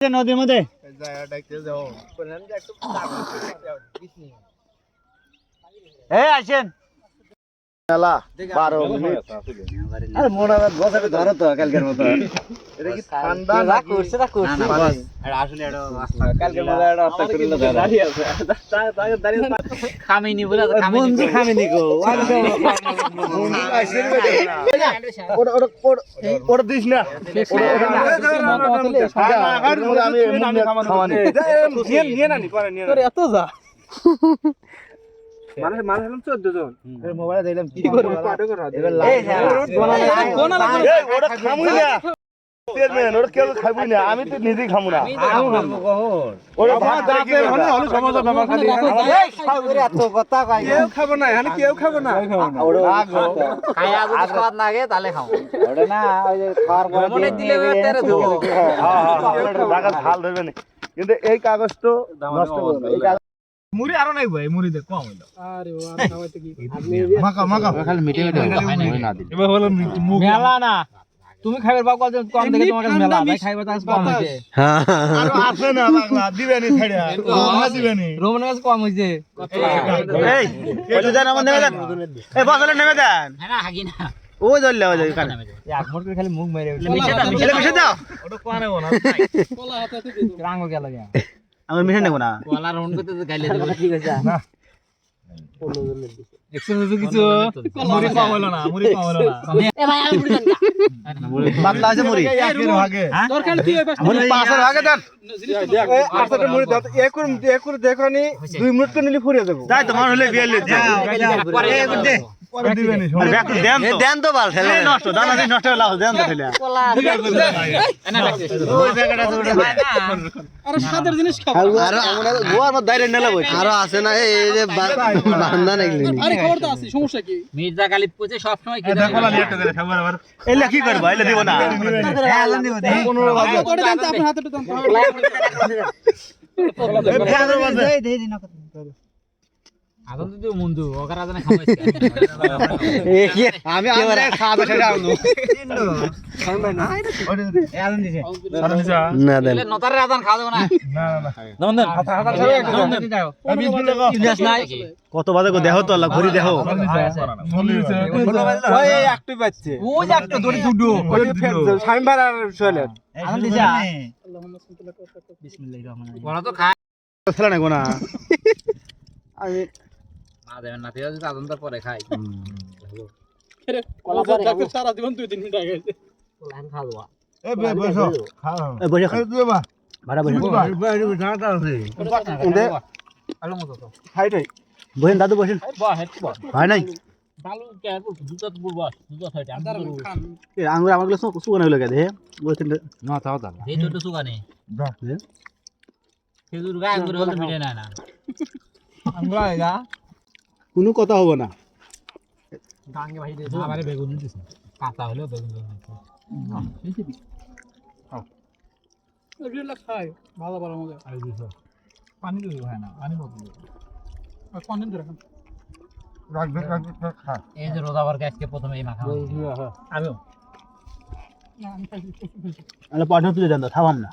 নদীর মধ্যে আসেন খামিনি বলে খামিনি গো ওটা দিস না এত যা মানুষ 14 জন মোবাইলে দিলাম কি করব আমি তো নিজেই খাবো না কেউ খাবো না কেউ খাবো না কিন্তু এই কাগজ তো মুড়ি আরো নাই ভাই মুড়ি দে কম হইলো আরে ও আর খাওয়াইতে কি মাকা মাকা খালি মিটে মিটে মুড়ি না দিলে এবার হলো মেলা না তুমি খাইবার বাবা কম দেখে তোমার কাছে মেলা ভাই খাইবার কাছে কম হইছে হ্যাঁ আরো আছে না পাগলা দিবেনি ছাড়া রোমনা দিবেনি রোমনা কাছে কম হইছে এই ওই দেন আমার নেবে দেন এই বসলে নেবে দেন হ্যাঁ না হাগি না ওই ধরলে ওই কানে এক মোট করে খালি মুখ মেরে মিশে দাও ওটা কোনে না কলা হাতে দিও রাঙ্গ গেল গিয়া আমার মিশে নেব না কলা রাউন্ড করতে তো গাইলে দেব ঠিক আছে না এক্সেস কিছু মুড়ি পাওয়া হলো না মুড়ি পাওয়া হলো না এ ভাই আমি মুড়ি দেন কা বাতলা আছে মুড়ি একের ভাগে দরকার কি মুড়ি পাঁচের ভাগে দেন এই আটটা মুড়ি দাও এক করে দেখনি 2 মিনিট তো নিলি ফুরিয়ে দেব তাই তোমার হলে বিয়ে লে পরে দে পরে দিবেনি দেন তো বাল ফেলে নষ্ট দানা দিন নষ্ট লাভ দেন তো ফেলে কলা এনা ওই জায়গাটা আরে সাদের জিনিস খাও আর আমরা গোয়ার মধ্যে দাইরে নেলা বই আর আছে না এই যে বান্দা নাইলি আরে খবর তো আছে সমস্যা কি মির্জা গালিব পচে সব সময় কি দেখো না লেট করে খাবার আবার এলা কি করব এলা দিব না এলা দিব দে 15 বাজে করে দেন তো আপনার হাতে দেন এই ফেয়ার বাজে দে দিন আদন তো মুন্ডু ওকার আদনে খামাইছে এ কি আমি আমরা খাওয়া সেটা আনো তিনটো খাই ভাই না ওরে এ আদন দিছে আদন দিছে না দেন নতারে আদন খাওয়া যাবে না না না দন দেন হাতা দেন দাও 20 মিনিট লাগো ইলিয়াস নাই কত বাজে গো দেখো তো আল্লাহ ঘড়ি দেখো ওই একটু বাজছে ওই যে একটা দড়ি দুডো ওই সাইমবার আর সোহেল আদন দিছে আল্লাহুম্মা সাল্লি আলা বিসমিল্লাহির রহমানির রহিম ওরা তো খায় ফেলা না গো না আমি দেবেন না তেজ আদন্তর পরে খাই কলা পরে ডাক্তার সারা জীবন 2-3 মিনিট আগে কলান খাওয়া এ বসো খাও এ বসে খাও তুই বা ভাড়া বসে বাইরে জানাটা আছে এন্ডে আলো মতো তো খাইটাই বহেন দাদু বসেন বাহ হেড বাহ ভাই নাই বালু কে দুটো তো বস দুটো খাইটা আন্দার খান এ আঙ্গুর আমাগুলো সুগান হইলো কে দে বলতেন না তাও তা এই ছোট সুগানে বাহ খেজুর গায় আঙ্গুর হল মিটে না না আঙ্গুর আইগা কোনো কথা হবে না গাঙ্গে ভাই দে আমারে বেগুন দিছ কাঁচা হলো বেগুন দিছ হ্যাঁ এগুলা খাই ভালো ভালো মজা আর দিছ পানি দিও হয় না পানি বদল আর পানি দিয়ে রাখ রাখ খা এই যে রোজাবার আজকে প্রথমে এই মাখা আমিও না আমি খাই আরে পাঠা তুলে দেন তো খাওয়াম না